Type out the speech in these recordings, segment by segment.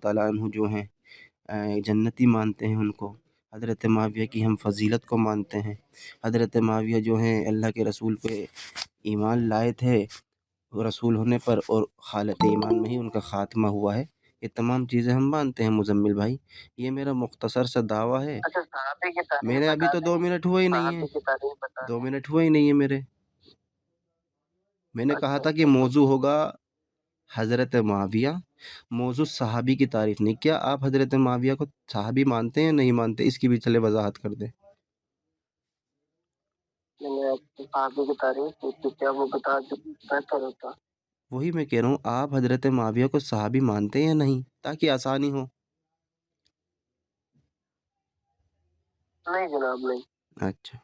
تعالیٰ عنہ جو ہیں جنتی مانتے ہیں ان کو، حضرت معاویہ کی ہم فضیلت کو مانتے ہیں، حضرت معاویہ جو ہیں اللہ کے رسول پہ ایمان لائے تھے رسول ہونے پر، اور حالت ایمان میں ہی ان کا خاتمہ ہوا ہے، یہ تمام چیزیں ہم مانتے ہیں مزمل بھائی۔ یہ میرا مختصر سا دعویٰ ہے۔ اچھا صحابی کی تعریف میرے ابھی بتا تو دیں، 2 منٹ ہوئے ہی نہیں ہیں، صحابی کی تعریف بتا 2 دیں۔ منٹ ہوئے ہی نہیں ہیں میرے۔ میں نے کہا اچھا تھا کہ موضوع ہوگا حضرت معاویہ، موضوع صحابی کی تعریف نہیں۔ کیا آپ حضرت معاویہ کو صحابی مانتے ہیں یا نہیں مانتے؟ اس کی بھی چلے وضاحت کر دیں۔ میں نے صحابی کی تعریف کی تھی، کیا وہ بتا دیں بہتر ہوتا؟ وہی میں کہہ رہا ہوں، آپ حضرت معاویہ کو صحابی مانتے ہیں یا نہیں، تاکہ آسانی ہو۔ نہیں جناب نہیں۔ اچھا،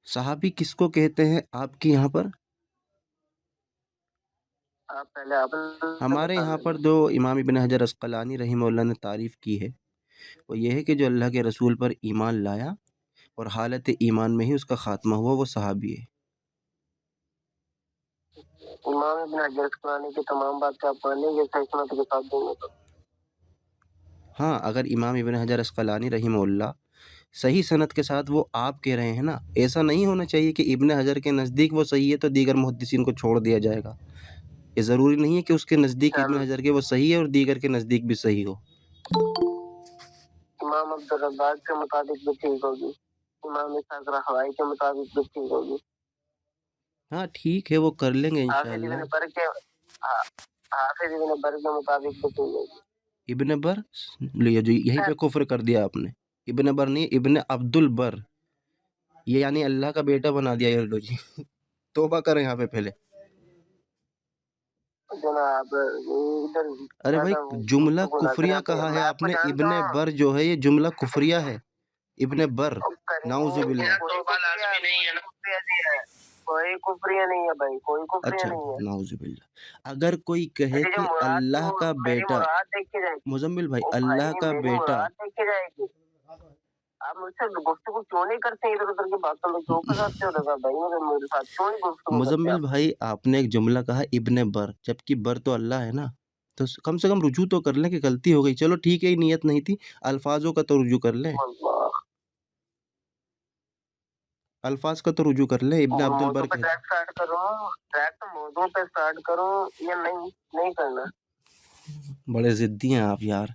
صحابی کس کو کہتے ہیں آپ کے یہاں پر؟ آپ پہلے آپ ہمارے یہاں پر جو امام ابن حجر عسقلانی رحمہ اللہ نے تعریف کی ہے وہ یہ ہے کہ جو اللہ کے رسول پر ایمان لایا اور حالت ایمان میں ہی اس کا خاتمہ ہوا، وہ صحابی ہے۔ امام ابن حجر عسقلانی کی تمام باتیں آپ مانیں گے صحیح سنت کے ساتھ دیں گے تو؟ ہاں، اگر امام ابن حجر عسقلانی رحمہ اللہ صحیح سند کے ساتھ وہ آپ کہہ رہے ہیں نا، ایسا نہیں ہونا چاہیے کہ ابن حجر کے نزدیک وہ صحیح ہے تو دیگر محدثین کو چھوڑ دیا جائے گا۔ یہ ضروری نہیں ہے کہ اس کے نزدیک ابن حجر کے وہ صحیح ہے اور دیگر کے نزدیک بھی صحیح ہو۔ امام عبدالرزاق کے مطابق بھی ٹھیک ہوگی، امام اسحاق راہوی کے مطابق بھی ٹھیک ہوگی۔ ہاں ٹھیک ہے، وہ کر لیں گے حافظ انشاءاللہ۔ ابن بر کے مطابق بھی ٹھیک ہوگی۔ ابن بر یہیں پہ کفر کر دیا آپ نے۔ ابن بر نہیں، ابن عبد البر، یہ یعنی اللہ کا بیٹا بنا دیا یہ لو جی۔ توبہ کریں یہاں پہ پہلے۔ جناب ادھر ارے بھائی جملہ کفریہ کہا ہے آپ نے، ابن بر جو ہے یہ جملہ کفریہ ہے، ابن بر، نعوذ باللہ۔ کوئی کفریہ نہیں ہے بھائی، کوئی کفریہ اچھا نہیں ہے۔ نعوذ باللہ۔ اگر کوئی کہے جو کہ مراد اللہ کا میری بیٹا، مراد دیکھی جائے گی، مزمل بھائی، او اللہ کا میری بیٹا، مراد دیکھی جائے گی۔ آپ مجھ سے گفتگو کیوں نہیں کرتے؟ ادھر ادھر کی باتوں میں کیوں پھنساتے ہو رضا بھائی؟ میرے ساتھ کیوں نہیں گفتگو کرتے مزمل آپ؟ بھائی آپ نے ایک جملہ کہا ابن بر، جبکہ بر تو اللہ ہے نا، تو کم سے کم رجوع تو کر لیں کہ غلطی ہو گئی۔ چلو ٹھیک ہے، یہ نیت نہیں تھی، الفاظوں کا تو رجوع کر لیں، اللہ، الفاظ کا تو رجوع کر لیں۔ ابن عبد موضوع البر پہ ٹریک سٹارٹ کرو، ٹریک موضوع پہ سٹارٹ کرو یا نہیں کرنا؟ بڑے ضدی ہیں آپ یار۔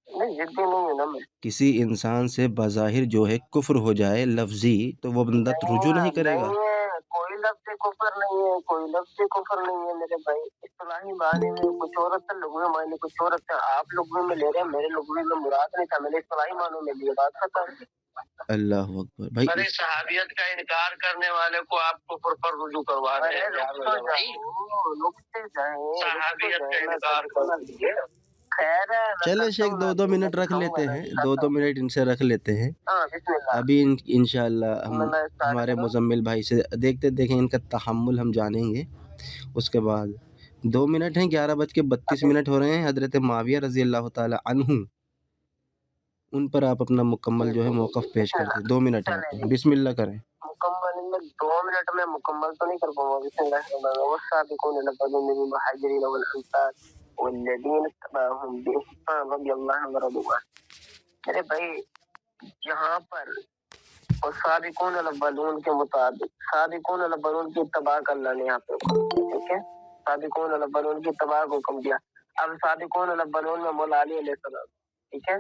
نہیں ضدی نہیں ہے نا میں۔ کسی انسان سے بظاہر جو ہے کفر ہو جائے لفظی، تو وہ بندہ رجوع نہیں کرے گا۔ نہیں ہے، کوئی لفظ کفر نہیں ہے، کوئی لفظ کفر نہیں ہے میرے بھائی۔ اصطلاحی معنی میں کچھ اور ہوتا ہے، لغوی معنی کچھ اور ہوتا ہے۔ آپ لغوی میں لے رہے ہیں، میرے لغوی میں مراد نہیں تھا، میں نے اصطلاحی معنوں میں لیا، بات ختم۔ اللہ اکبر بھائی، ارے صحابیت کا انکار کرنے والے کو آپ کفر پر رجوع کروا رہے ہیں۔ رکتے جائیں، صحابیت کا انکار کر دیجیے۔ خیر ہے، چلے شیخ 2 منٹ رکھ لیتے ہیں، 2 منٹ ان سے رکھ لیتے ہیں۔ ابھی انشاءاللہ ہم ہمارے مزمل بھائی سے دیکھیں ان کا تحمل ہم جانیں گے۔ اس کے بعد 2 منٹ ہیں، 11:32 ہو رہے ہیں۔ حضرت معاویہ رضی اللہ تعالی عنہ، ان پر آپ اپنا مکمل جو ہے موقف پیش کرتے ہیں۔ 2 منٹ ہے آپ کو، بسم اللہ کریں۔ مکمل میں 2 منٹ میں مکمل تو نہیں کر پاؤں گا۔ بسم اللہ الرحمن الرحیم، والسابقون الاولون من المہاجرین والانصار والذین اتبعوهم بإحسان رضی اللہ عنہم ورضوا عنہ۔ میرے بھائی یہاں پر والسابقون الاولون کے مطابق سابقون الاولون کی اتباع کا اللہ نے یہاں پہ حکم دیا، ٹھیک ہے؟ سابقون الاولون کی اتباع کو حکم دیا۔ اب سابقون الاولون میں مولا علی علیہ السلام، ٹھیک ہے؟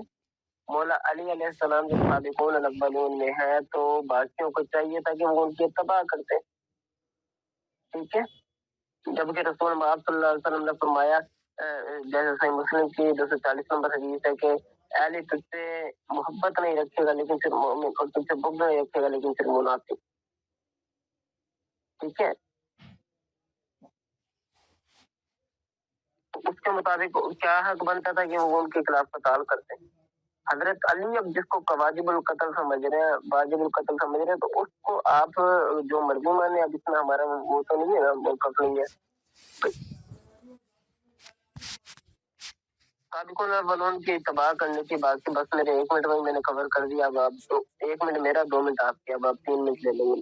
مولا علی علیہ السلام جب سابقون الاولون میں ہے تو باقیوں کو چاہیے تھا کہ وہ ان کی اتباع کرتے، ٹھیک ہے؟ جبکہ رسول محمد صلی اللہ علیہ وسلم نے فرمایا، جیسے صحیح مسلم کی 240 نمبر حدیث ہے کہ اہل تجھ سے محبت نہیں رکھے گا لیکن پھر مومن، اور تجھ سے بغض نہیں رکھے گا لیکن پھر منافق، ٹھیک ہے؟ اس کے مطابق کیا حق بنتا تھا کہ وہ ان کے خلاف قتال کرتے؟ حضرت علی اب جس کو واجب القتل سمجھ رہے ہیں، واجب القتل سمجھ رہے ہیں، تو اس کو آپ جو مرضی مانے، اب اس میں ہمارا وہ تو نہیں ہے نا، موقف نہیں ہے۔ سابقون الاولون کی اتباع کرنے کی بات کی، بس میرے 1 منٹ میں نے کور کر دیا۔ اب آپ 1 منٹ میرا، 2 منٹ آپ کے، اب آپ 3 منٹ لے لیں گے۔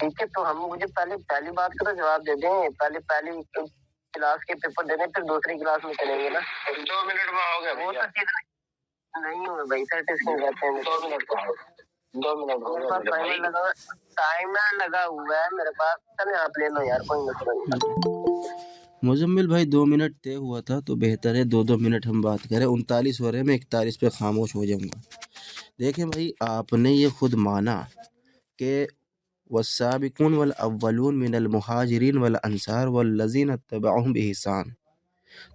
ٹھیک ہے، تو ہم مجھے پہلی بات کا تو جواب دے دیں، پہلی کلاس کے پیپر دے دیں، پھر دوسری کلاس میں چلیں گے نا۔ 2 منٹ میں ہو گیا وہ تو چیز نہیں ہوئے بھائی، 30 سیکنڈ کہتے ہیں 2 منٹ کا 2 منٹ میرے پاس ٹائمر لگا ہوا ہے میرے پاس، چلے آپ لے لو یار، کوئی مسئلہ نہیں۔ مزمل بھائی 2 منٹ طے ہوا تھا تو بہتر ہے 2 منٹ ہم بات کریں، 39 ہو رہے ہیں، میں 41 پہ خاموش ہو جاؤں گا۔ دیکھیں بھائی، آپ نے یہ خود مانا کہ والسابقون والاولون من المہاجرین والانصار والذین اتبعوہم بإحسان،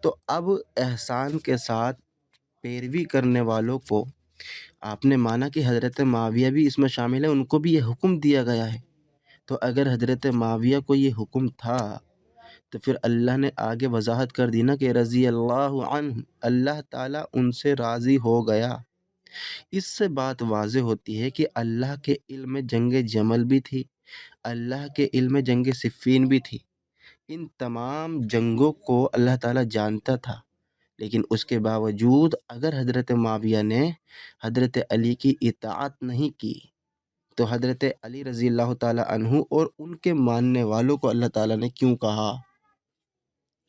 تو اب احسان کے ساتھ پیروی کرنے والوں کو آپ نے مانا کہ حضرت معاویہ بھی اس میں شامل ہے، ان کو بھی یہ حکم دیا گیا ہے۔ تو اگر حضرت معاویہ کو یہ حکم تھا تو پھر اللہ نے آگے وضاحت کر دی نا کہ رضی اللہ عنہ، اللہ تعالیٰ ان سے راضی ہو گیا۔ اس سے بات واضح ہوتی ہے کہ اللہ کے علم میں جنگ جمل بھی تھی، اللہ کے علم میں جنگ صفین بھی تھی، ان تمام جنگوں کو اللہ تعالیٰ جانتا تھا، لیکن اس کے باوجود اگر حضرت معاویہ نے حضرت علی کی اطاعت نہیں کی تو حضرت علی رضی اللہ تعالیٰ عنہ اور ان کے ماننے والوں کو اللہ تعالیٰ نے کیوں کہا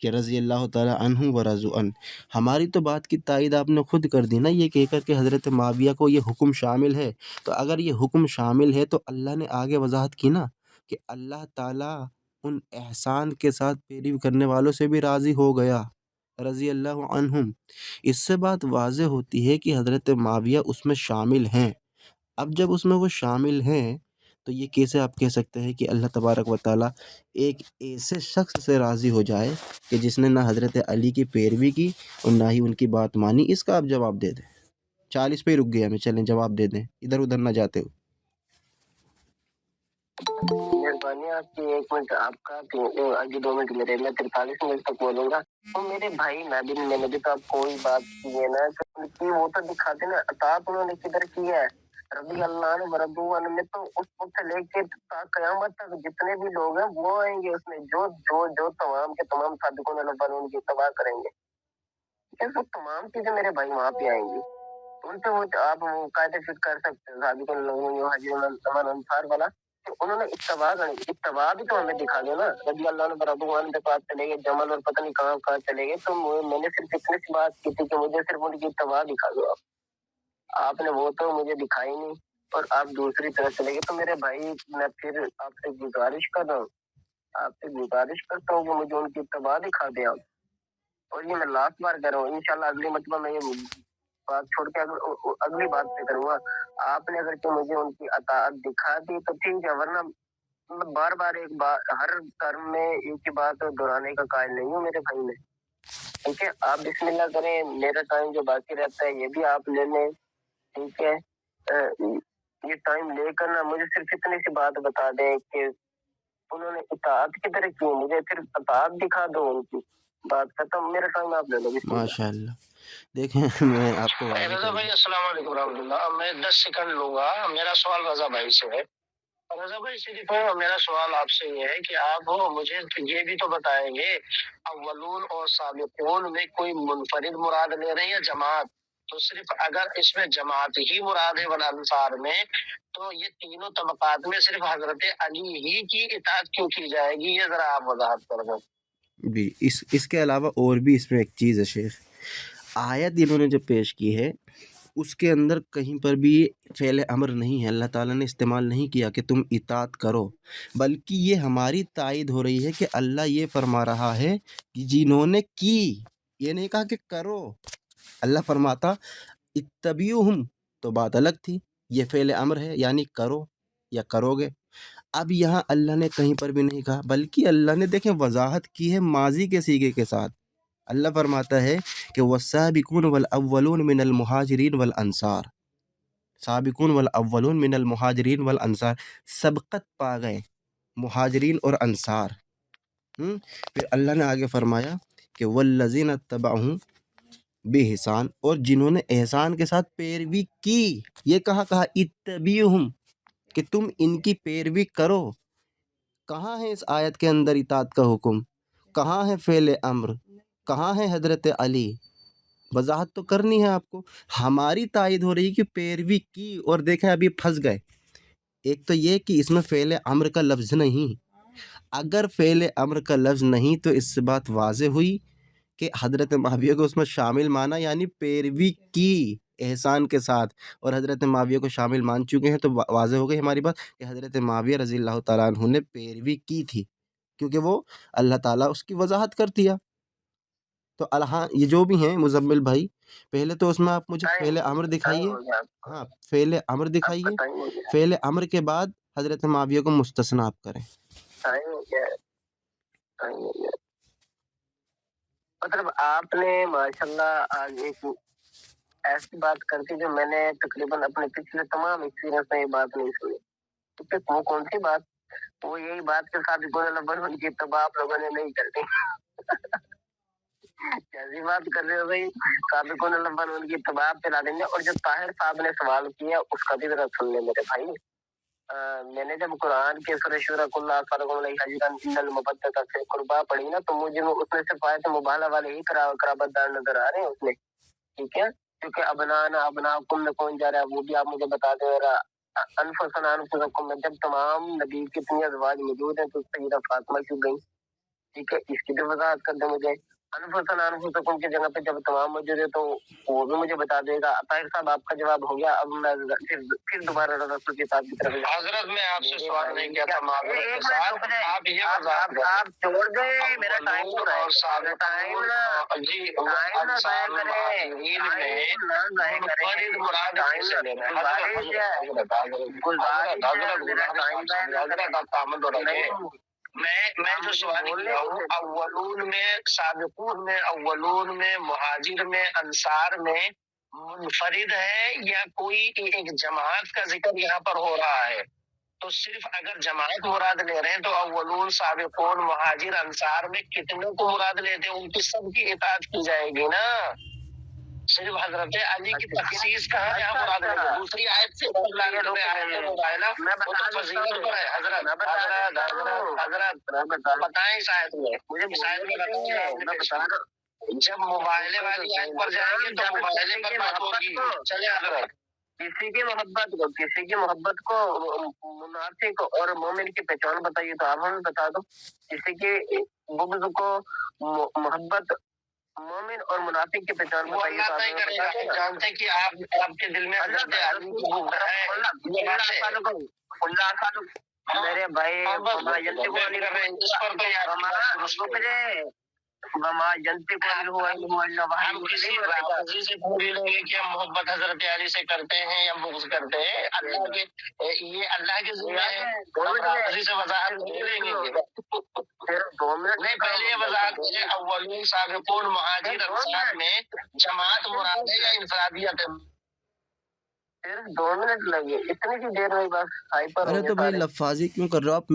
کہ رضی اللہ تعالیٰ عنہ ورضوا عنہ؟ ہماری تو بات کی تائید آپ نے خود کر دی نا، یہ کہہ کر کہ حضرت معاویہ کو یہ حکم شامل ہے۔ تو اگر یہ حکم شامل ہے تو اللہ نے آگے وضاحت کی نا کہ اللہ تعالیٰ ان احسان کے ساتھ پیروی کرنے والوں سے بھی راضی ہو گیا، رضی اللہ عنہم۔ اس سے بات واضح ہوتی ہے کہ حضرت معاویہ اس میں شامل ہیں۔ اب جب اس میں وہ شامل ہیں تو یہ کیسے آپ کہہ سکتے ہیں کہ اللہ تبارک و تعالیٰ ایک ایسے شخص سے راضی ہو جائے کہ جس نے نہ حضرت علی کی پیروی کی اور نہ ہی ان کی بات مانی؟ اس کا آپ جواب دے دیں۔ 40 پہ ہی رک گیا میں، چلیں جواب دے دیں، ادھر ادھر نہ جاتے ہو۔ مہربانی آپ کی، 1 منٹ آپ کا، آگے 2 منٹ میرے، میں 43 منٹ تک بولوں گا۔ تو میرے بھائی میں نے بھی تو آپ کوئی بات کی ہے نا کہ وہ تو دکھاتے نا اطاعت انہوں نے کدھر کیا ہے، رضی اللہ عنہ ورضوا عنہ میں، تو اس وقت سے لے کے قیامت تک جتنے بھی لوگ ہیں وہ آئیں گے اس میں، جو تمام کے تمام صادقون الاولون کی اتباع کریں گے، وہ تمام چیزیں میرے بھائی وہاں پہ آئیں گی، ان پہ وہ آپ قاعدے فٹ کر سکتے ہیں صادقون الاولون والانصار والا، تو انہوں نے اتباع بھی تو ہمیں دکھا دو نا، رضی اللہ عنہ ورضوا عنہ کے پاس چلے گئے، جمل اور پتہ نہیں کہاں چلے گئے، تو میں نے صرف اتنے سی بات کی تھی کہ مجھے صرف ان کی اتباع دکھا دو آپ نے وہ تو مجھے دکھائی نہیں، اور آپ دوسری طرف چلے گئے۔ تو میرے بھائی میں پھر آپ سے گزارش کر رہا ہوں، آپ سے گزارش کرتا ہوں کہ مجھے ان کی اتباع دکھا دیں آپ، اور یہ میں لاسٹ بار کر رہا ہوں، انشاءاللہ اگلی مرتبہ میں یہ بات چھوڑ کے اگلی بات پہ کروں گا۔ آپ نے اگر کہ مجھے ان کی اطاعت دکھا دی تو ٹھیک ہے، ورنہ میں بار بار ایک بات ہر ٹرم میں ایک ہی بات دہرانے کا قائل نہیں ہوں میرے بھائی میں، ٹھیک ہے؟ آپ بسم اللہ کریں، میرا ٹائم جو باقی رہتا ہے یہ بھی آپ لے لیں، ٹھیک ہے؟ یہ ٹائم لے کر نا مجھے صرف اتنی سی بات بتا دیں کہ انہوں نے اطاعت کی طرح کی، مجھے صرف اطاعت دکھا دو ان کی، بات ختم، میرا ٹائم آپ لے لو۔ ماشاء اللہ۔ دیکھیں میں آپ کو رضا بھائی السلام علیکم ورحمۃ اللہ، میں 10 سیکنڈ لوں گا، میرا سوال رضا بھائی سے ہے۔ رضا بھائی صرف میرا سوال آپ سے یہ ہے کہ آپ مجھے یہ بھی تو بتائیں گے اولون اور سابقون میں کوئی منفرد مراد لے رہے ہیں یا جماعت؟ تو صرف اگر اس میں جماعت ہی مراد ہے والانصار میں، تو یہ تینوں طبقات میں صرف حضرت علی ہی کی اطاعت کیوں کی جائے گی؟ یہ ذرا آپ وضاحت کر دیں۔ بھی اس کے علاوہ اور بھی اس میں ایک چیز ہے شیخ، آیت انہوں نے جو پیش کی ہے اس کے اندر کہیں پر بھی فعل امر نہیں ہے، اللہ تعالیٰ نے استعمال نہیں کیا کہ تم اطاعت کرو، بلکہ یہ ہماری تائید ہو رہی ہے کہ اللہ یہ فرما رہا ہے کہ جنہوں نے کی، یہ نہیں کہا کہ کرو۔ اللہ فرماتا اتبعوہم تو بات الگ تھی، یہ فعل امر ہے یعنی کرو یا کرو گے۔ اب یہاں اللہ نے کہیں پر بھی نہیں کہا، بلکہ اللہ نے دیکھیں وضاحت کی ہے ماضی کے صیغے کے ساتھ۔ اللہ فرماتا ہے کہ والسابقون والاولون من المہاجرین والانصار، سابقون والاولون من المہاجرین والانصار، سبقت پا گئے مہاجرین اور انصار۔ پھر اللہ نے آگے فرمایا کہ والذین اتبعوہم بإحسان، اور جنہوں نے احسان کے ساتھ پیروی کی، یہ کہاں کہا اتبعوہم کہ تم ان کی پیروی کرو۔ کہاں ہے اس آیت کے اندر اطاعت کا حکم؟ کہاں ہے فعل امر؟ کہاں ہے حضرت علی؟ وضاحت تو کرنی ہے آپ کو۔ ہماری تائید ہو رہی کہ پیروی کی، اور دیکھیں ابھی پھنس گئے ایک تو یہ کہ اس میں فعل امر کا لفظ نہیں، اگر فعل امر کا لفظ نہیں تو اس سے بات واضح ہوئی کہ حضرت معاویہ کو اس میں شامل مانا، یعنی پیروی کی احسان کے ساتھ، اور حضرت معاویہ کو شامل مان چکے ہیں، تو واضح ہو گئی ہماری بات کہ حضرت معاویہ رضی اللہ تعالیٰ عنہ نے پیروی کی تھی، کیونکہ وہ اللہ تعالیٰ اس کی وضاحت کر دیا۔ تو ہاں یہ جو بھی ہیں مزمل بھائی، پہلے تو اس میں آپ مجھے فعل امر دکھائیے، ہاں فعل امر دکھائیے، فعل امر کے بعد حضرت معاویہ کو مستثنی آپ کریں۔ مطلب آپ نے ماشاءاللہ آج ایک ایسی بات کرتی جو میں نے تقریباً اپنے پچھلے تمام ایکسپیرینس میں یہ بات نہیں سنی۔ وہ کون سی بات؟ وہ یہی بات کے ساتھ بن کی اتباع آپ لوگوں نے نہیں کرنی۔ کیسی بات کر رہے ہو بھائی؟ سابقون الاول ان کی اتباع پلا دیں گے۔ اور جو طاہر صاحب نے سوال کیا اس کا بھی ذرا سن لیں میرے بھائی۔ میں نے جب قرآن کے سورہ شورى قل لا أسألكم عليه أجرا إلا المودة في القربى پڑھی نا، تو مجھے اس میں سے آیت مبالغہ والے ہی قرابت دار نظر آ رہے ہیں اس میں، ٹھیک ہے؟ کیونکہ ابنانا ابناکم میں کون جا رہا ہے وہ بھی آپ مجھے بتا دے رہا۔ انفسنا انفسکم میں جب تمام نبی کی اتنی ازواج موجود ہیں تو سیدہ فاطمہ کیوں گئی؟ ٹھیک ہے، اس کی بھی وضاحت کر دیں مجھے۔ انفسنا انفسکم کی جگہ پہ جب تمام موجود ہے تو وہ بھی مجھے بتا دے گا۔ طاہر صاحب آپ کا جواب ہو گیا، اب میں پھر دوبارہ رسول کی کتاب کی طرف۔ حضرت میں آپ سے سوال نہیں کیا تھا، معذرت کے ساتھ آپ یہ آپ چھوڑ دیں، میرا ٹائم ہو رہا ہے، ٹائم نہ جی ٹائم نہ ضائع کریں، منفرد مراد سے لے رہے ہیں حضرت۔ میں جو سوال کیا ہوں، اولون میں سابقون میں اولون میں مہاجر میں انصار میں منفرد ہے یا کوئی ایک جماعت کا ذکر یہاں پر ہو رہا ہے؟ تو صرف اگر جماعت مراد لے رہے ہیں تو اولون سابقون مہاجر انصار میں کتنے کو مراد لیتے ہیں؟ ان کی سب کی اطاعت کی جائے گی نا، صرف حضرت علی کی تخصیص کہاں یہاں مراد ہے؟ دوسری آیت سے فضیلت پر ہے حضرت بتائیں اس آیت میں جب مباہلے والی آیت پر جائیں گے تو مباہلے پر بات ہوگی۔ چلے حضرت، کسی کی محبت کو منافق اور مومن کی پہچان بتائیے تو آپ ہمیں بتا دو۔ کسی کی بغض کو محبت مومن اور منافق کی پہچان بتائیے تو نہیں کرے گا۔ جانتے کہ آپ کے دل میں حضرت علی کی بغض ہے، میرے بھائی ہم کسی راضی سے پوری لیں گے کہ ہم محبت حضرت علی سے کرتے ہیں یا بغض کرتے ہیں؟ اللہ کے یہ اللہ کے ذمہ ہے، راضی سے وضاحت نہیں لیں گے۔ نہیں، پہلے یہ وضاحت ہے اولین سابقون مہاجر انصار میں جماعت مراد ہے یا انفرادیت ہے؟ صرف 2 منٹ لگے، اتنی سی دیر میں بس ہائپر ہو ارے گئے تو بھائی سارے۔ لفاظی کیوں کر رہے ہو آپ؟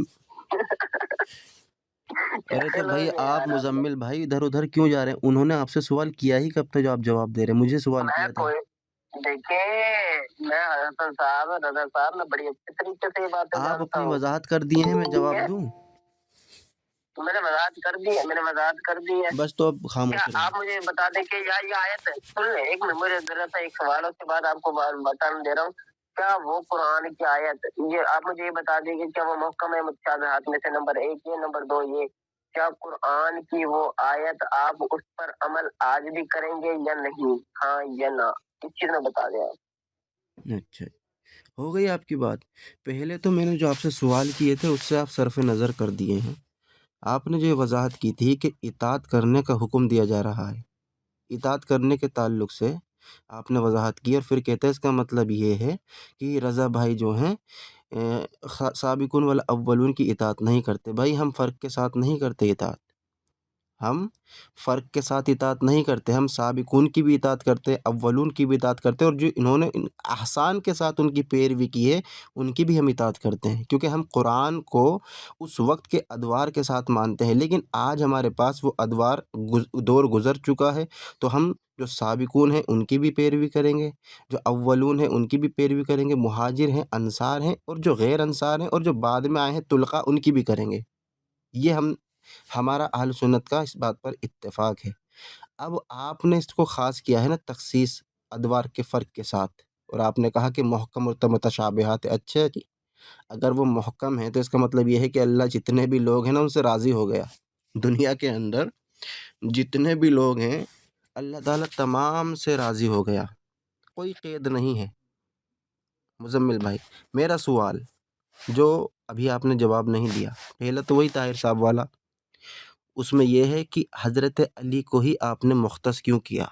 ارے تو بھائی آپ مزمل بھائی ادھر ادھر کیوں جا رہے ہیں؟ انہوں نے آپ سے سوال کیا ہی کب تھا جو آپ جواب دے رہے ہیں؟ مجھے سوال کیا تھا۔ دیکھیں میں حسن صاحب رضا صاحب میں بڑی اچھے طریقے سے یہ باتیں آپ جانتا اپنی ہوں۔ وضاحت کر دیے ہیں، میں جواب دوں؟ میں نے وضاحت کر دی ہے، بس تو اب خاموش کیا آپ مجھے بتا دیں کہ یہ آیت سن لیں، ایک منٹ مجھے ذرا سا ایک سوال اس کے بعد آپ کو بتانا دے رہا ہوں۔ کیا وہ قرآن کی آیت یہ آپ مجھے یہ بتا دیں کہ کیا وہ محکم ہے متشابہات میں سے نمبر 1 یہ، نمبر 2 یہ، کیا قرآن کی وہ آیت آپ اس پر عمل آج بھی کریں گے یا نہیں؟ ہاں یا نہ، اس چیز میں بتا دیں آپ۔ اچھا ہو گئی آپ کی بات۔ پہلے تو میں نے جو آپ سے سوال کیے تھے اس سے آپ صرف نظر کر دیے ہیں۔ آپ نے جو وضاحت کی تھی کہ اطاعت کرنے کا حکم دیا جا رہا ہے، اطاعت کرنے کے تعلق سے آپ نے وضاحت کی، اور پھر کہتے ہیں اس کا مطلب یہ ہے کہ رضا بھائی جو ہیں سابقون والاولون کی اطاعت نہیں کرتے۔ بھائی ہم فرق کے ساتھ نہیں کرتے اطاعت، ہم فرق کے ساتھ اطاعت نہیں کرتے، ہم سابقون کی بھی اطاعت کرتے، اولون کی بھی اطاعت کرتے، اور جو انہوں نے احسان کے ساتھ ان کی پیروی کی ہے ان کی بھی ہم اطاعت کرتے ہیں، کیونکہ ہم قرآن کو اس وقت کے ادوار کے ساتھ مانتے ہیں۔ لیکن آج ہمارے پاس وہ ادوار دور گزر چکا ہے، تو ہم جو سابقون ہیں ان کی بھی پیروی کریں گے، جو اولون ہیں ان کی بھی پیروی کریں گے، مہاجر ہیں، انصار ہیں، اور جو غیر انصار ہیں اور جو بعد میں آئے ہیں طلقاء، ان کی بھی کریں گے۔ یہ ہمارا اہل سنت کا اس بات پر اتفاق ہے۔ اب آپ نے اس کو خاص کیا ہے نا تخصیص ادوار کے فرق کے ساتھ، اور آپ نے کہا کہ محکم اور متشابہات۔ اچھا جی، اگر وہ محکم ہے تو اس کا مطلب یہ ہے کہ اللہ جتنے بھی لوگ ہیں نا ان سے راضی ہو گیا. دنیا کے اندر جتنے بھی لوگ ہیں اللہ تعالیٰ تمام سے راضی ہو گیا، کوئی قید نہیں ہے. مزمل بھائی، میرا سوال جو ابھی آپ نے جواب نہیں دیا، پہلا تو وہی طاہر صاحب والا، اس میں یہ ہے کہ حضرت علی کو ہی آپ نے مختص کیوں کیا؟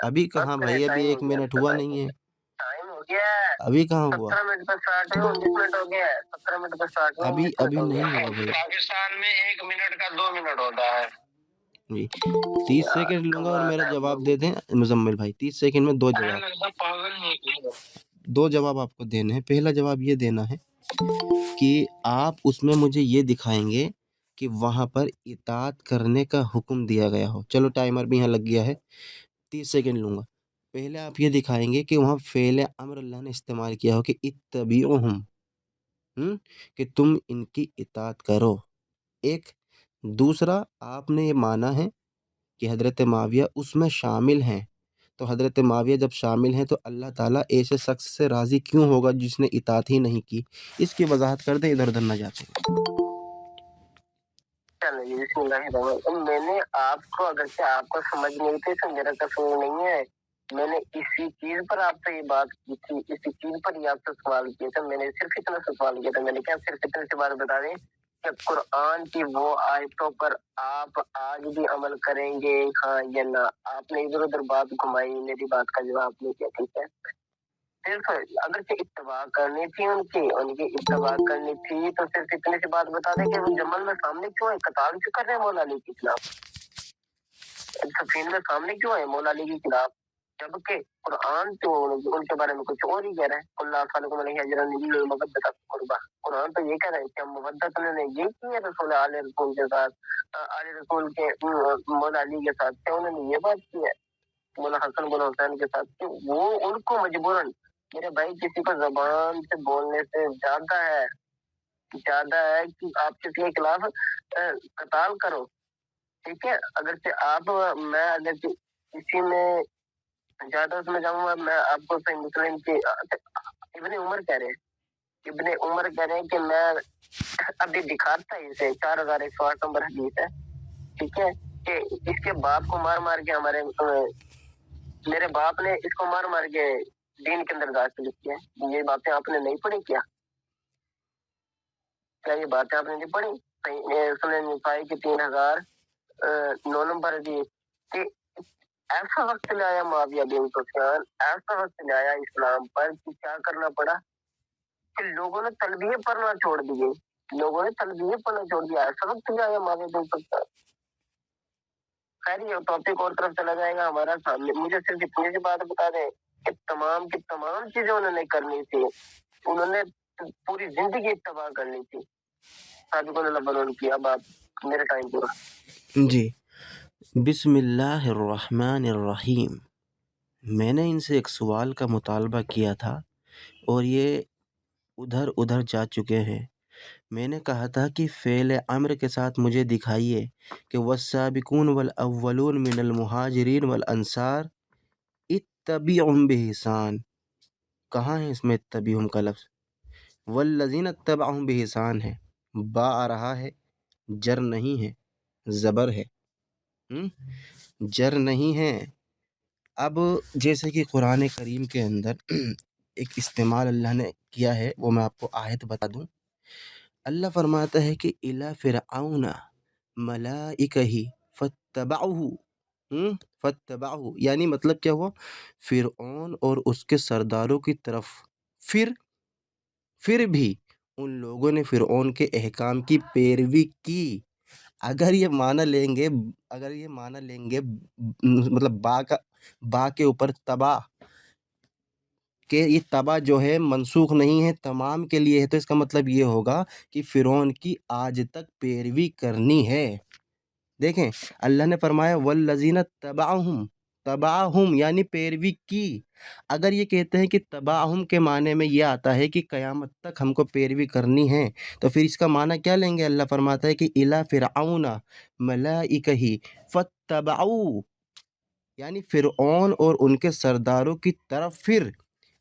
ابھی کہاں بھائی، ابھی 1 منٹ ہوا نہیں ہے، ابھی کہاں ہوا، 17 منٹ پر 60 ہے، 19 منٹ ہو گیا ہے، 17 منٹ پر 60 ہے، ابھی نہیں ہوا بھائی. پاکستان میں 1 منٹ کا 2 منٹ ہوتا ہے. جی 30 سیکنڈ لوں گا اور میرا جواب دے دیں مزمل بھائی. 30 سیکنڈ میں دو جواب آپ کو دینے ہیں. پہلا جواب یہ دینا ہے کہ آپ اس میں مجھے یہ دکھائیں گے کہ وہاں پر اطاعت کرنے کا حکم دیا گیا ہو. چلو ٹائمر بھی یہاں لگ گیا ہے، 30 سیکنڈ لوں گا. پہلے آپ یہ دکھائیں گے کہ وہاں فعل امر اللہ نے استعمال کیا ہو کہ اتبعوہم، کہ تم ان کی اطاعت کرو. ایک دوسرا آپ نے یہ مانا ہے کہ حضرت معاویہ اس میں شامل ہیں، تو حضرت معاویہ جب شامل ہیں تو اللہ تعالیٰ ایسے شخص سے راضی کیوں ہوگا جس نے اطاعت ہی نہیں کی؟ اس کی وضاحت کر دیں، ادھر ادھر نہ جاتے ہیں. بسم اللہ الرحمن الرحیم. میں نے آپ کو، اگرچہ آپ کو سمجھ نہیں تھی تو میرا قصور نہیں ہے، میں نے اسی چیز پر آپ سے یہ بات کی تھی، اسی چیز پر ہی آپ سے سوال کیا تھا. میں نے صرف اتنا سوال کیا تھا، میں نے کیا صرف اتنے سے بات بتا دیں کہ قرآن کی وہ آیتوں پر آپ آج بھی عمل کریں گے ہاں یا نہ. آپ نے ادھر ادھر بات گھمائی، میری بات کا جواب نہیں کیا. ٹھیک ہے، صرف اگرچہ اتباع کرنی تھی ان کی اتباع کرنی تھی تو صرف اتنے سی بات بتا دیں کہ وہ جمل میں سامنے کیوں ہے، قتال کیوں کر رہے ہیں مولا علی کے خلاف، سفین میں سامنے کیوں ہے مولا علی کے خلاف، جبکہ قرآن تو ان کے بارے میں کچھ اور ہی کہہ رہا ہے. اللہ خالق علیہ اجرا مبدت قربا. قرآن تو یہ کہہ رہا ہے کہ مبدت نے یہ کی ہے رسول آل رسول کے ساتھ، آل رسول کے مولا علی کے ساتھ، کیا انہوں نے یہ بات کی ہے مولا حسن بن حسین کے ساتھ کہ وہ ان کو مجبوراً، میرے بھائی کسی کو زبان سے بولنے سے زیادہ ہے کہ آپ کسی کے خلاف قتال کرو. ٹھیک ہے، اگرچہ آپ میں اگر کسی میں زیادہ اس میں جاؤں گا، میں آپ کو صحیح مسلم کی ابن عمر کہہ رہے ہیں کہ میں ابھی دکھاتا ہے اسے 4108 نمبر حدیث ہے. ٹھیک ہے، کہ اس کے باپ کو مار مار کے میرے باپ نے اس کو مار مار کے دین کے اندر داخل کیا. یہ باتیں آپ نے نہیں پڑھی کیا یہ باتیں آپ نے نہیں پڑھی؟ سنن نسائی کی 3009 نمبر حدیث کہ ایسا وقت لے آیا معاویہ بن سفیان، ایسا وقت لے آیا اسلام پر کہ کیا کرنا پڑا کہ لوگوں نے تلبیہ پڑھنا چھوڑ دیے، ایسا وقت لے آیا معاویہ بن سفیان. خیر یہ ٹاپک اور طرف چلا جائے گا ہمارا. سامنے مجھے صرف اتنی سی بات بتا دیں کہ تمام کی تمام چیزیں انہوں نے کرنی تھی، انہوں نے پوری زندگی اتباع کرنی تھی. اب آپ میرا ٹائم پورا. جی بسم اللہ الرحمن الرحیم. میں نے ان سے ایک سوال کا مطالبہ کیا تھا اور یہ ادھر ادھر جا چکے ہیں. میں نے کہا تھا کہ فعل امر کے ساتھ مجھے دکھائیے کہ والسابقون والاولون من المہاجرین والانصار اتبعہم بإحسان. کہاں ہے اس میں اتبعہم کا لفظ؟ والذین اتبعہم بإحسان ہے، با آ رہا ہے، جر نہیں ہے، زبر ہے، جر نہیں ہے. اب جیسے کہ قرآن کریم کے اندر ایک استعمال اللہ نے کیا ہے، وہ میں آپ کو آیت بتا دوں. اللہ فرماتا ہے کہ الی فرعون ملائکہ فتبعہ، یعنی مطلب کیا ہوا؟ فرعون اور اس کے سرداروں کی طرف پھر بھی ان لوگوں نے فرعون کے احکام کی پیروی کی. اگر یہ معنی لیں گے مطلب با کے اوپر تبا، کہ یہ تبا جو ہے منسوخ نہیں ہے، تمام کے لیے ہے، تو اس کا مطلب یہ ہوگا کہ فرعون کی آج تک پیروی کرنی ہے. دیکھیں اللہ نے فرمایا والذین تبعہم یعنی پیروی کی. اگر یہ کہتے ہیں کہ تبعہم کے معنی میں یہ آتا ہے کہ قیامت تک ہم کو پیروی کرنی ہے، تو پھر اس کا معنی کیا لیں گے؟ اللہ فرماتا ہے کہ الی فرعون ملائکہ فتبعوا، یعنی فرعون اور ان کے سرداروں کی طرف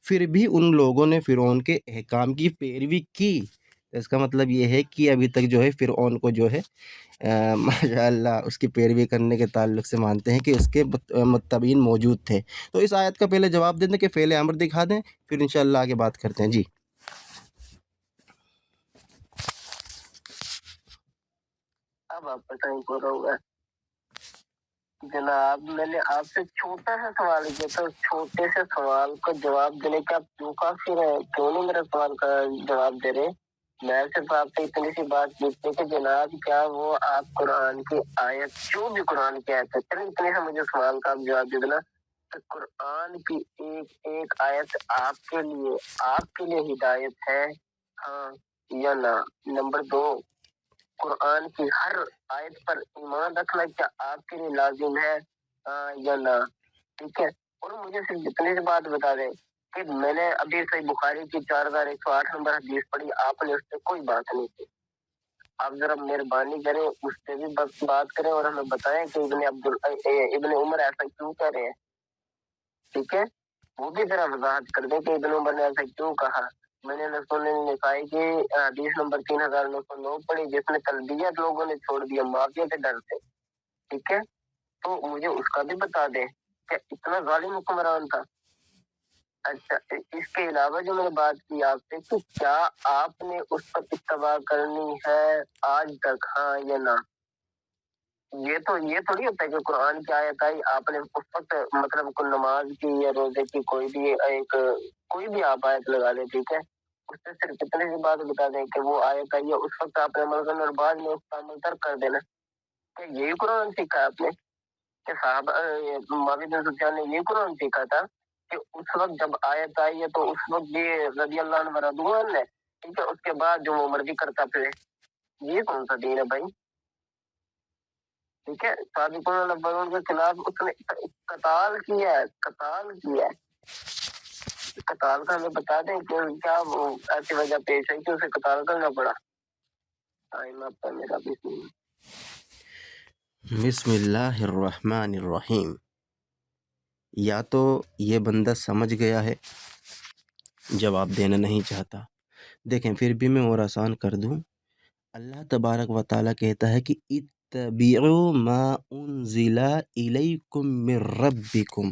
پھر بھی ان لوگوں نے فرعون کے احکام کی پیروی کی، تو اس کا مطلب یہ ہے کہ ابھی تک جو ہے فرعون کو جو ہے ماشاء اللہ اس کی پیروی کرنے کے تعلق سے مانتے ہیں کہ اس کے متبعین موجود تھے۔ تو اس آیت کا پہلے جواب دے دیں کہ فعل امر دکھا دیں، پھر انشاءاللہ آگے بات کرتے ہیں۔ جی اب آپ بتائیں پورا ہوگا جناب، میں نے آپ سے چھوٹا سا سوال کیا تھا، چھوٹے سے سوال کا جواب دینے کا آپ کیوں کافر ہیں؟ کیوں نہیں میرے سوال کا جواب دے رہے؟ میں صرف آپ سے اتنی سی بات پوچھتے کہ جناب کیا وہ آپ قرآن کی آیت، جو بھی قرآن کی آیت ہے، چلیں اتنے سے مجھے سوال کا آپ جواب دے دینا کہ قرآن کی ایک ایک آیت آپ کے لیے ہدایت ہے، ہاں یا نہ؟ نمبر 2، قرآن کی ہر آیت پر ایمان رکھنا کیا آپ کے لیے لازم ہے، ہاں یا نہ؟ ٹھیک ہے، اور مجھے صرف اتنی سی بات بتا دیں کہ میں نے ابھی صحیح بخاری کی 4108 نمبر حدیث پڑھی، آپ نے اس سے کوئی بات نہیں کی۔ آپ ذرا مہربانی کریں اس سے بھی بات کریں اور ہمیں بتائیں کہ ابن عمر ایسا کیوں کہہ رہے ہیں، ٹھیک ہے؟ وہ بھی ذرا وضاحت کر دیں کہ ابن عمر نے ایسا کیوں کہا۔ میں نے رسول نسائی کی حدیث نمبر 3909 پڑھی، جس میں تلبیت لوگوں نے چھوڑ دیا معافیہ کے ڈر سے، ٹھیک ہے؟ تو مجھے اس کا بھی بتا دیں کہ اتنا ظالم حکمران تھا۔ اچھا، اس کے علاوہ جو میں نے بات کی آپ سے کہ کیا آپ نے اس پر اتباع کرنی ہے آج تک، ہاں یا نہ؟ یہ تھوڑی ہوتا ہے کہ قرآن کی آیت آئی آپ نے اس وقت مطلب کوئی نماز کی یا روزے کی کوئی بھی آپ آیت لگا لیں، ٹھیک ہے؟ اس سے صرف اتنی سی بات بتا دیں کہ وہ آیت آئی ہے، اس وقت آپ نے عمل کرنا اور بعد میں اس کا عمل ترک کر دینا۔ کہ یہی قرآن سیکھا آپ نے کہ صحابہ معاویہ بن سفیان نے یہی قرآن سیکھا تھا کہ اس وقت جب آیت آئی ہے تو اس وقت بھی رضی اللہ عنہ رضوان ہے، ٹھیک ہے؟ اس کے بعد جو وہ مرضی کرتا پھرے، یہ کون سا دین ہے بھائی؟ ٹھیک ہے، سابقون الاولون کے خلاف اس نے قتال کیا ہے، قتال کا ہمیں بتا دیں کہ کیا وہ ایسی وجہ پیش ہے کہ اسے قتال کرنا پڑا۔ ٹائم آپ کا میرا بسم اللہ الرحمن الرحیم۔ یا تو یہ بندہ سمجھ گیا ہے، جواب دینا نہیں چاہتا۔ دیکھیں پھر بھی میں اور آسان کر دوں، اللہ تبارک و تعالیٰ کہتا ہے کہ اتبعوا ما انزل الیکم من ربکم،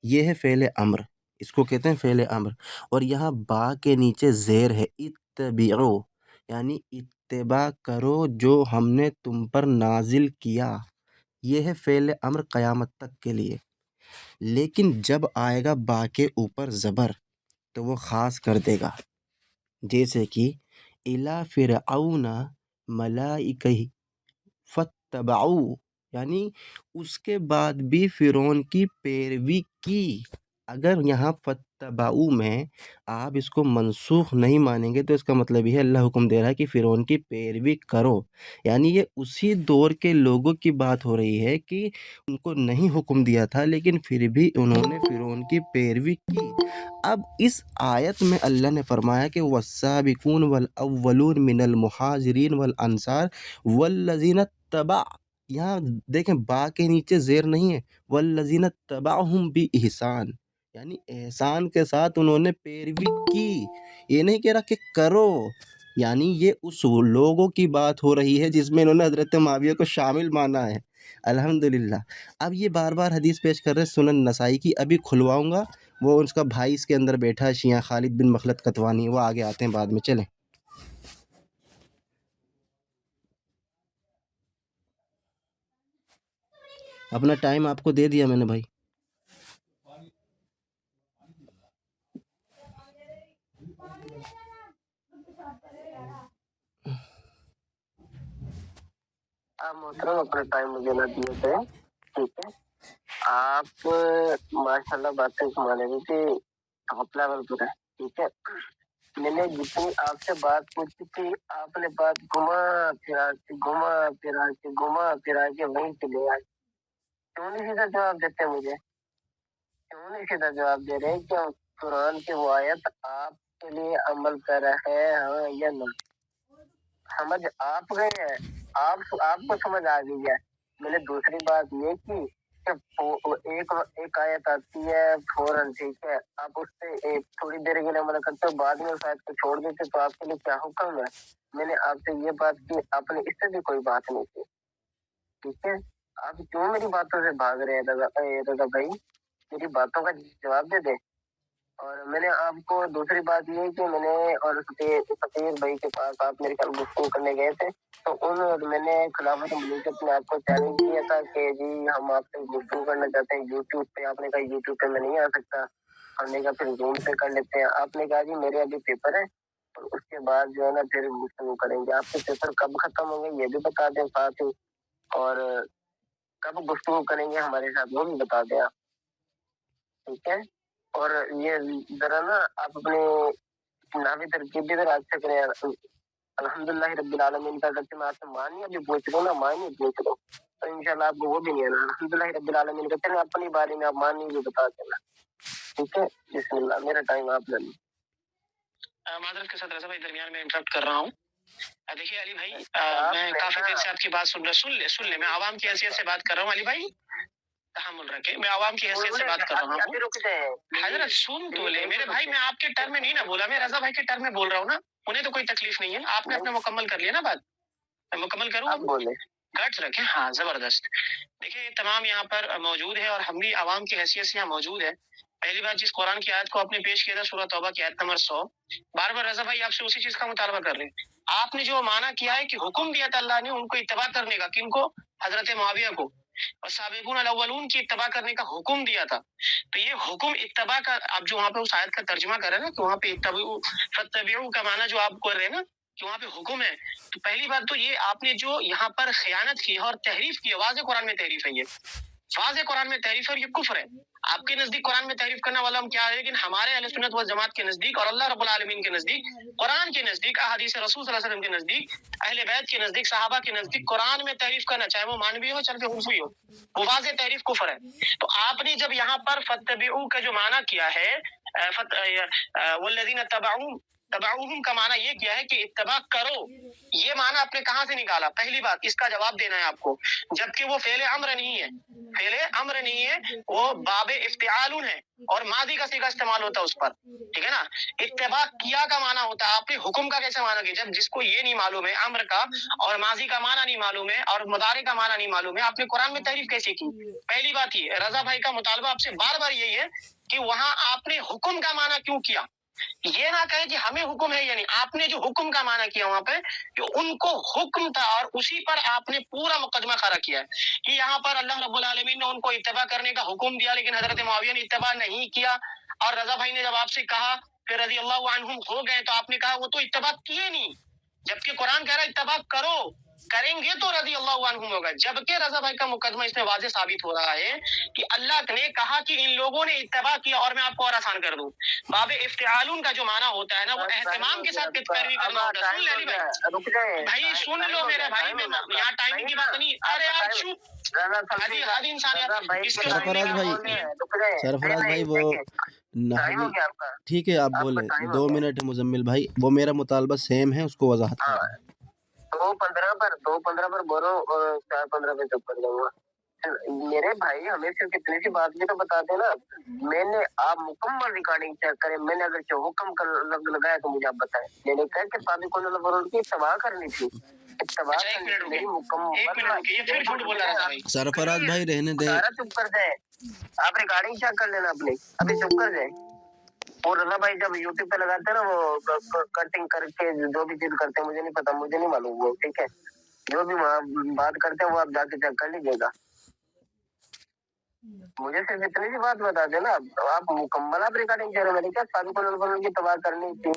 یہ ہے فعل امر، اس کو کہتے ہیں فعل امر، اور یہاں با کے نیچے زیر ہے، اتبعوا یعنی اتباع کرو جو ہم نے تم پر نازل کیا، یہ ہے فعل امر قیامت تک کے لیے۔ لیکن جب آئے گا با کے اوپر زبر تو وہ خاص کر دے گا، جیسے کہ الی فرعون ملائکہ فتبعوا، یعنی اس کے بعد بھی فرعون کی پیروی کی۔ اگر یہاں فتبعوا میں آپ اس کو منسوخ نہیں مانیں گے تو اس کا مطلب یہ ہے اللہ حکم دے رہا ہے کہ فرعون کی پیروی کرو، یعنی یہ اسی دور کے لوگوں کی بات ہو رہی ہے کہ ان کو نہیں حکم دیا تھا لیکن پھر بھی انہوں نے فرعون کی پیروی کی۔ اب اس آیت میں اللہ نے فرمایا کہ والسابقون والاولون من المہاجرین والانصار والذین اتبع، یہاں دیکھیں با کے نیچے زیر نہیں ہے، والذین اتبعہم باحسان، یعنی احسان کے ساتھ انہوں نے پیروی کی، یہ نہیں کہہ رہا کہ کرو، یعنی یہ اس لوگوں کی بات ہو رہی ہے جس میں انہوں نے حضرت معاویہ کو شامل مانا ہے۔ الحمدللہ۔ اب یہ بار بار حدیث پیش کر رہے سنن نسائی کی، ابھی کھلواؤں گا، وہ اس کا بھائی اس کے اندر بیٹھا ہے شیعہ خالد بن مخلد قطوانی، وہ آگے آتے ہیں بعد میں، چلیں۔ اپنا ٹائم آپ کو دے دیا میں نے بھائی۔ آپ محترم اپنا ٹائم مجھے نہ دیے تھے، ٹھیک ہے؟ آپ ماشاءاللہ باتیں سنانے میں تھی ٹاپ لیول پر ہے، ٹھیک ہے؟ میں نے جتنی آپ سے بات پوچھی تھی آپ نے بات گھما پھرا کے وہیں سے لے آئے۔ کیوں نہیں سیدھا جواب دیتے مجھے؟ کیوں نہیں سیدھا جواب دے رہے کہ قرآن کی وہ آیت آپ کے لیے عمل کر رہا ہے، ہاں یا نہ؟ سمجھ آپ گئے ہیں، آپ کو سمجھ آ گئی ہے۔ میں نے دوسری بات یہ کی ایک آیت آتی ہے فوراً، ٹھیک ہے، آپ اس سے تھوڑی دیر کے لیے منع کرتے ہو، بعد میں اس آیت کو چھوڑ دیتے، تو آپ کے لیے کیا حکم ہے؟ میں نے آپ سے یہ بات کی، آپ نے اس سے بھی کوئی بات نہیں کی، ٹھیک ہے؟ آپ کیوں میری باتوں سے بھاگ رہے ہیں رضا بھائی؟ میری باتوں کا جواب دے دیں۔ اور میں نے آپ کو دوسری بات یہ کہ میں نے اور فقیر بھائی کے پاس آپ میرے خیال گفتگو کرنے گئے تھے، تو میں نے خلافت مملکت میں آپ کو چیلنج کیا تھا کہ جی ہم آپ سے گفتگو کرنا چاہتے ہیں یوٹیوب پہ۔ آپ نے کہا یوٹیوب پہ میں نہیں آ سکتا، ہم نے کہا پھر زوم پہ کر لیتے ہیں۔ آپ نے کہا جی میرے ابھی پیپر ہے اور اس کے بعد جو ہے نا پھر گفتگو کریں گے۔ آپ کے پیپر کب ختم ہوں گے یہ بھی بتا دیں ساتھ ہی، اور کب گفتگو کریں گے ہمارے ساتھ وہ بھی بتا دیں آپ، ٹھیک ہے؟ اور یہ ذرا نا آپ اپنے نامی ترکیب بھی ذرا اچھا کریں۔ الحمدللہ رب العالمین کا اگرچہ میں آپ سے مانی ابھی پوچھ رہا ہوں نا، مانی پوچھ رہا ہوں، تو انشاءاللہ آپ کو وہ بھی نہیں آنا۔ الحمدللہ رب العالمین کا چلیں اپنی بارے میں آپ مانی بھی بتا دینا، ٹھیک ہے؟ بسم اللہ، میرا ٹائم آپ لے لیں۔ معذرت کے ساتھ رضا بھائی درمیان میں انٹرپٹ کر رہا ہوں۔ دیکھیے علی بھائی، میں کافی دیر سے آپ کی بات سن لے، میں عوام کی حیثیت سے بات کر رہا ہوں۔ علی بھائی تحمل رکھے، میں عوام کی حیثیت سے بات کر رہا ہوں۔ حضرت سن تو لے میرے بھائی، میں آپ کے ٹرم میں نہیں نا بولا، میں رضا بھائی کے ٹرم میں بول رہا ہوں نا، انہیں تو کوئی تکلیف نہیں ہے، آپ نے اپنا مکمل کر لیا نا بات، میں مکمل کروں اب؟ گٹس رکھیں، ہاں زبردست۔ دیکھیں تمام یہاں پر موجود ہے اور ہم بھی عوام کی حیثیت سے یہاں موجود ہے۔ پہلی بات، جس قرآن کی آیت کو آپ نے پیش کیا تھا سورہ توبہ کی آیت نمبر 100، بار بار رضا بھائی آپ سے اسی چیز کا مطالبہ کر رہے ہیں۔ آپ نے جو معنی کیا ہے کہ حکم دیا تھا اللہ نے ان کو اتباع کرنے کا، کن کو؟ حضرت معاویہ کو، اور سابقون الاولون کی اتباع کرنے کا حکم دیا تھا۔ تو یہ حکم اتباع کا آپ جو وہاں پہ اس آیت کا ترجمہ کر رہے ہیں نا کہ وہاں پہ فتبعوا کا معنی جو آپ کر رہے ہیں نا کہ وہاں پہ حکم ہے، تو پہلی بات تو یہ آپ نے جو یہاں پر خیانت کی ہے اور تحریف کی ہے، واضح قرآن میں تحریف ہے، یہ واضح قرآن میں تحریف ہے اور یہ کفر ہے۔ آپ کے نزدیک قرآن میں تحریف کرنے والا ہم کیا ہے، لیکن ہمارے اہل سنت والجماعت کے نزدیک اور اللہ رب العالمین کے نزدیک، قرآن کے نزدیک، احادیث رسول صلی اللہ علیہ وسلم کے نزدیک، اہل بیت کے نزدیک، صحابہ کے نزدیک، قرآن میں تحریف کرنا چاہے وہ مانوی ہو چاہے عرفی ہو، وہ واضح تحریف کفر ہے۔ تو آپ نے جب یہاں پر فتبعوا کا جو معنی کیا ہے، والذین تبعوہم کا معنی یہ کیا ہے کہ اتباع کرو، یہ معنی آپ نے کہاں سے نکالا؟ پہلی بات اس کا جواب دینا ہے آپ کو، جبکہ وہ فعل امر نہیں ہے، فعل امر نہیں ہے، وہ باب افتعال ہے اور ماضی کا صیغہ استعمال ہوتا ہے اس پر، ٹھیک ہے نا؟ اتباع کیا کا معنی ہوتا ہے، آپ نے حکم کا کیسے معنی کیا؟ جب جس کو یہ نہیں معلوم ہے امر کا اور ماضی کا معنی نہیں معلوم ہے اور مضارع کا معنی نہیں معلوم ہے، آپ نے قرآن میں تحریف کیسے کی؟ پہلی بات یہ رضا بھائی کا مطالبہ آپ سے بار بار یہی ہے کہ وہاں آپ نے حکم کا معنی کیوں کیا؟ یہ نہ کہے کہ ہمیں حکم ہے، یعنی آپ نے جو حکم کا معنی کیا وہاں پہ کہ ان کو حکم تھا اور اسی پر آپ نے پورا مقدمہ کھڑا کیا ہے کہ یہاں پر اللہ رب العالمین نے ان کو اتباع کرنے کا حکم دیا لیکن حضرت معاویہ نے اتباع نہیں کیا، اور رضا بھائی نے جب آپ سے کہا کہ رضی اللہ عنہم ہو گئے تو آپ نے کہا وہ تو اتباع کیے نہیں، جبکہ قرآن کہہ رہا ہے اتباع کرو، کریں گے تو رضی اللہ عنہم ہوگا، جبکہ رضا بھائی کا مقدمہ اس میں واضح ثابت ہو رہا ہے کہ اللہ نے کہا کہ ان لوگوں نے اتباع کیا، اور میں آپ کو اور آسان کر دوں، باب افتعالون کا جو معنی ہوتا ہے نا وہ اہتمام کے ساتھ پیروی کرنا ہوتا ہے۔ سن لے علی بھائی، بھائی سن لو میرے بھائی، میں یہاں ٹائم کی بات نہیں، ارے یار چپ، آدھی انسانیت اس کے سرفراز بھائی، سرفراز بھائی وہ نحوی، ٹھیک ہے آپ بولیں، 2 منٹ ہے مزمل بھائی، وہ میرا مطالبہ سیم ہے، اس کو وضاحت کر رہے ہیں۔ 2:15 پر بولو اور 4:15 پہ چپ کر دوں گا۔ میرے بھائی ہمیں صرف اتنی سی بات بھی تو بتا دیں نا، میں نے آپ مکمل ریکارڈنگ چیک کریں، میں نے اگر حکم کا لفظ لگایا تو مجھے آپ بتائیں، میں نے کہا کہ سابقون الاولون کی اتباع کرنی تھی، اتباع کرنی تھی مکمل۔ سرفراز بھائی رہنے دیں، چپ کر جائیں، آپ ریکارڈنگ چیک کر لینا اپنی، ابھی چپ کر جائیں۔ اور رضا بھائی جب یوٹیوب پہ لگاتے ہیں نا وہ کٹنگ کر کے جو بھی چیز کرتے ہیں مجھے نہیں پتا، مجھے نہیں معلوم وہ، ٹھیک ہے؟ جو بھی وہاں بات کرتے ہیں وہ آپ جا کے چیک کر لیجیے گا، مجھے صرف اتنی سی بات بتا دینا، آپ مکمل آپ ریکارڈنگ کہہ رہے ہیں، میں نے کیا سابقون الاولون کی اتباع کرنی تھی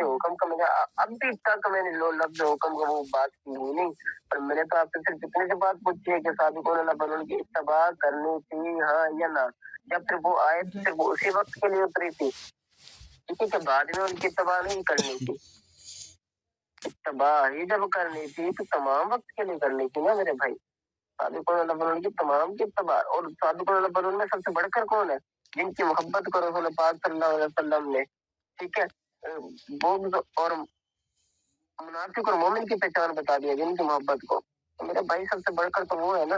حکم کا، مجھے اب بھی تک میں نے لفظ حکم کا وہ بات کی ہی نہیں، اور میں نے تو آپ سے صرف اتنی سی بات پوچھی ہے کہ سابقون الاولون کی اتباع کرنی تھی ہاں یا نہ، جب پھر وہ آئے صرف اسی وقت کے لیے اتری تھی، ٹھیک ہے، کہ بعد میں ان کی اتباع نہیں کرنی تھی، اتباع ہی جب کرنی تھی تو تمام وقت کے لیے کرنی تھی نا میرے بھائی، صادقون الاولون کی تمام کی اتباع، اور صادقون الاولون میں سب سے بڑھ کر کون ہے؟ جن کی محبت کو رسول پاک صلی اللہ علیہ وسلم نے، ٹھیک ہے، بغض اور منافق اور مومن کی پہچان بتا دیا جن کی محبت کو، تو میرے بھائی سب سے بڑھ کر تو وہ ہے نا،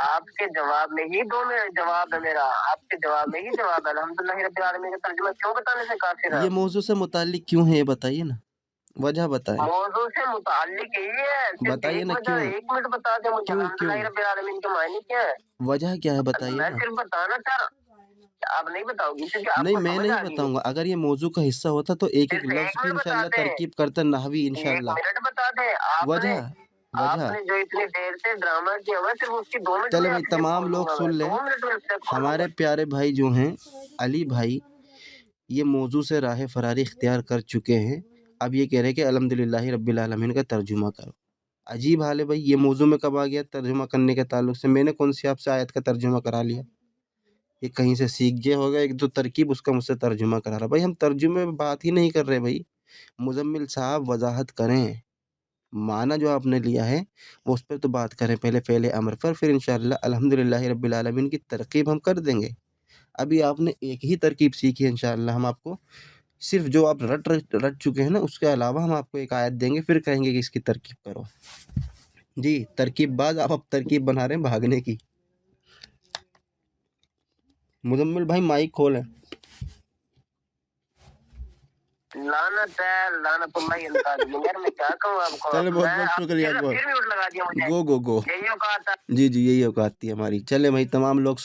آپ کے جواب میں ہی دو میں جواب ہے میرا، آپ کے جواب میں ہی جواب ہے الحمدللہ رب العالمین کا ترجمہ کیوں بتانے سے کافر ہے؟ یہ موضوع سے متعلق کیوں ہے یہ بتائیے نا، وجہ بتائیں، موضوع سے متعلق یہی ہے، بتائیے نا کیوں، ایک منٹ بتا دیں مجھے کیوں الحمدللہ رب العالمین کے معنی کیا ہے؟ وجہ کیا ہے بتائیے میں نا. صرف بتانا چاہ رہا، آپ نہیں بتاؤ گی کیونکہ آپ نہیں کو میں سمجھ نہیں آ گئی بتاؤں گا، اگر یہ موضوع کا حصہ ہوتا تو ایک ایک صرف لفظ ایک کی منٹ انشاءاللہ بتاتے ہیں، ترکیب کرتا نحوی ایک انشاءاللہ. منٹ بتا دیں وجہ آپ نے جو اتنی دیر سے ڈرامہ کیا ہوا صرف اس کی 2 منٹ چلے میں بھائی آپ سے تمام کھول لوگ دوں گا، سن میں لیں، 2 منٹ میں سے کھول دوں ہمارے گا۔ پیارے بھائی جو ہیں علی بھائی یہ موضوع سے راہ فراری اختیار کر چکے ہیں، اب یہ کہہ رہے کہ الحمدللہ رب العالمین کا ترجمہ کرو. عجیب حال ہے بھائی، یہ موضوع میں کب آ گیا ترجمہ کرنے کے تعلق سے؟ میں نے کون سی آپ سے آیت کا ترجمہ کرا لیا؟ یہ کہیں سے سیکھ گیا ہوگا ایک دو ترکیب، اس کا مجھ سے ترجمہ کرا رہا. بھائی ہم ترجمے میں بات ہی نہیں کر رہے بھائی، مزمل صاحب وضاحت کریں، معنی جو آپ نے لیا ہے وہ اس پر تو بات کریں پہلے فعل امر پر، پھر انشاءاللہ الحمدللہ رب العالمین کی ترکیب ہم کر دیں گے. ابھی آپ نے ایک ہی ترکیب سیکھی ہے، انشاءاللہ ہم آپ کو صرف جو آپ رٹ چکے ہیں نا اس کے علاوہ ہم آپ کو ایک آیت دیں گے، پھر کہیں گے کہ اس کی ترکیب کرو. جی ترکیب باز آپ اب ترکیب بنا رہے ہیں بھاگنے کی. مزمل بھائی مائک کھولیں. لعنت ہے، لعنت اللہ العالمین. یار میں کیا کہوں آپ کو، چلے بہت بہت شکریہ، پھر میوٹ لگا دیا مجھے، گو یہی اوقات ہے. جی یہی اوقات تھی ہماری. چلے بھائی تمام لوگ